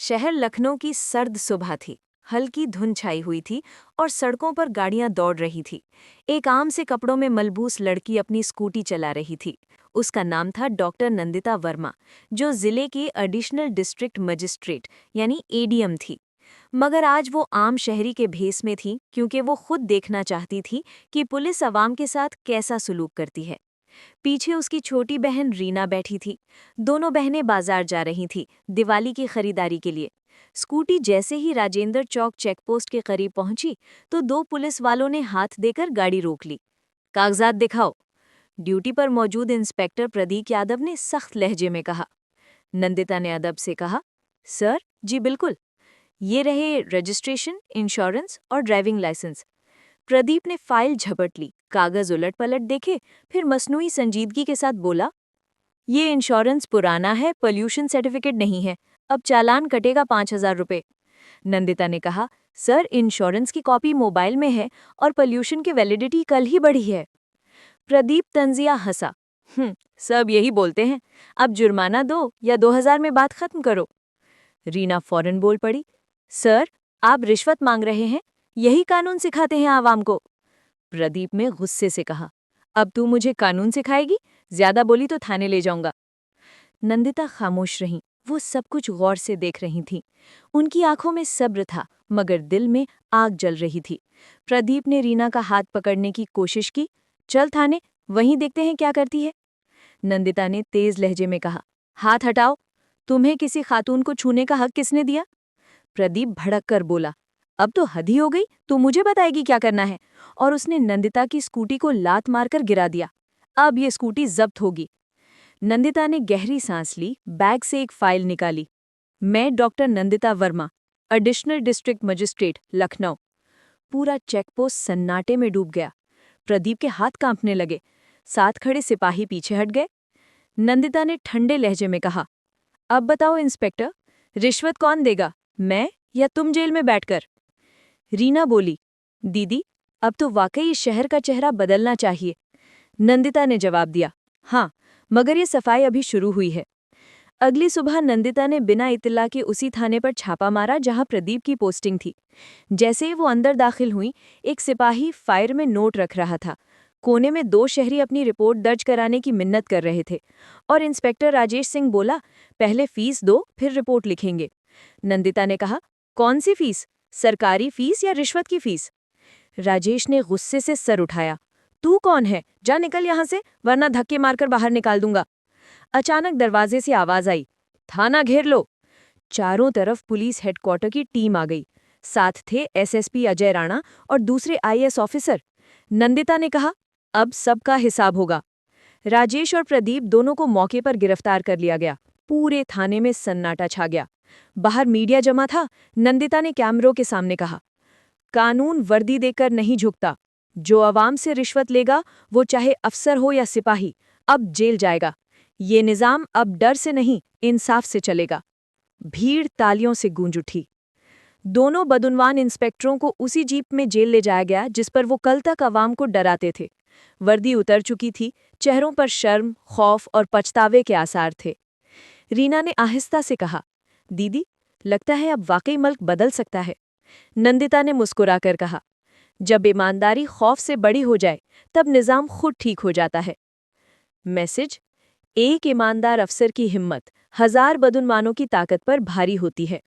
शहर लखनऊ की सर्द सुबह थी। हल्की धुंध छाई हुई थी और सड़कों पर गाड़ियां दौड़ रही थी। एक आम से कपड़ों में मलबूस लड़की अपनी स्कूटी चला रही थी। उसका नाम था डॉक्टर नंदिता वर्मा, जो जिले के एडिशनल डिस्ट्रिक्ट मजिस्ट्रेट यानी एडीएम थी। मगर आज वो आम शहरी के भेस में थी, क्योंकि वो खुद देखना चाहती थी कि पुलिस अवाम के साथ कैसा सुलूक करती है। पीछे उसकी छोटी बहन रीना बैठी थी। दोनों बहनें बाजार जा रही थीं, दिवाली की खरीदारी के लिए। स्कूटी जैसे ही राजेंद्र चौक चेकपोस्ट के करीब पहुंची तो दो पुलिस वालों ने हाथ देकर गाड़ी रोक ली। कागजात दिखाओ, ड्यूटी पर मौजूद इंस्पेक्टर प्रदीप यादव ने सख्त लहजे में कहा। नंदिता ने अदब से कहा, सर जी बिल्कुल, ये रहे रजिस्ट्रेशन, इंश्योरेंस और ड्राइविंग लाइसेंस। प्रदीप ने फाइल झपट ली, कागज उलट पलट देखे, फिर मसनूई संजीदगी के साथ बोला, ये इंश्योरेंस पुराना है, पोल्यूशन सर्टिफिकेट नहीं है, अब चालान कटेगा 5,000 रुपये। नंदिता ने कहा, सर इंश्योरेंस की कॉपी मोबाइल में है और पोल्यूशन की वैलिडिटी कल ही बढ़ी है। प्रदीप तंजिया हंसा, सब यही बोलते हैं, अब जुर्माना दो या 2,000 में बात खत्म करो। रीना फौरन बोल पड़ी, सर आप रिश्वत मांग रहे हैं, यही कानून सिखाते हैं आवाम को। प्रदीप ने गुस्से से कहा, अब तू मुझे कानून सिखाएगी? ज्यादा बोली तो थाने ले जाऊंगा। नंदिता खामोश रहीं, वो सब कुछ गौर से देख रही थीं। उनकी आंखों में सब्र था, मगर दिल में आग जल रही थी। प्रदीप ने रीना का हाथ पकड़ने की कोशिश की, चल थाने, वहीं देखते हैं क्या करती है। नंदिता ने तेज लहजे में कहा, हाथ हटाओ, तुम्हें किसी खातून को छूने का हक किसने दिया? प्रदीप भड़क कर बोला, अब तो हद ही हो गई, तू मुझे बताएगी क्या करना है। और उसने नंदिता की स्कूटी को लात मारकर गिरा दिया। अब ये स्कूटी जब्त होगी। नंदिता ने गहरी सांस ली, बैग से एक फाइल निकाली। मैं doctor Nandita Verma, additional district magistrate Lucknow. पूरा चेकपोस्ट सन्नाटे में डूब गया। प्रदीप के हाथ कांपने लगे, साथ खड़े सिपाही पीछे हट गए। नंदिता ने ठंडे लहजे में कहा, अब बताओ इंस्पेक्टर, रिश्वत कौन देगा, मैं या तुम जेल में बैठकर? रीना बोली, दीदी अब तो वाकई इस शहर का चेहरा बदलना चाहिए। नंदिता ने जवाब दिया, हाँ, मगर ये सफाई अभी शुरू हुई है। अगली सुबह नंदिता ने बिना इत्तला के उसी थाने पर छापा मारा जहां प्रदीप की पोस्टिंग थी। जैसे ही वो अंदर दाखिल हुई, एक सिपाही फाइल में नोट रख रहा था। कोने में दो शहरी अपनी रिपोर्ट दर्ज कराने की मिन्नत कर रहे थे और इंस्पेक्टर राजेश सिंह बोला, पहले फीस दो फिर रिपोर्ट लिखेंगे। नंदिता ने कहा, कौन सी फीस, सरकारी फीस या रिश्वत की फीस? राजेश ने गुस्से से सर उठाया, तू कौन है, जा निकल यहां से, वरना धक्के मारकर बाहर निकाल दूंगा। अचानक दरवाजे से आवाज आई, थाना घेर लो। चारों तरफ पुलिस हेडक्वार्टर की टीम आ गई। साथ थे एसएसपी अजय राणा और दूसरे आईएएस ऑफिसर। नंदिता ने कहा, अब सबका हिसाब होगा। राजेश और प्रदीप दोनों को मौके पर गिरफ्तार कर लिया गया। पूरे थाने में सन्नाटा छा गया। बाहर मीडिया जमा था। नंदिता ने कैमरों के सामने कहा, कानून वर्दी देकर नहीं झुकता। जो अवाम से रिश्वत लेगा, वो चाहे अफसर हो या सिपाही, अब जेल जाएगा। ये निजाम अब डर से नहीं, इंसाफ से चलेगा। भीड़ तालियों से गूंज उठी। दोनों बदउनवान इंस्पेक्टरों को उसी जीप में जेल ले जाया गया जिस पर वो कल तक अवाम को डराते थे। वर्दी उतर चुकी थी, चेहरों पर शर्म, खौफ और पछतावे के आसार थे। रीना ने आहिस्ता से कहा, दीदी लगता है अब वाकई मुल्क बदल सकता है। नंदिता ने मुस्कुराकर कहा, जब ईमानदारी खौफ से बड़ी हो जाए तब निजाम खुद ठीक हो जाता है। मैसेज, एक ईमानदार अफसर की हिम्मत 1000 बदउनवानों की ताकत पर भारी होती है।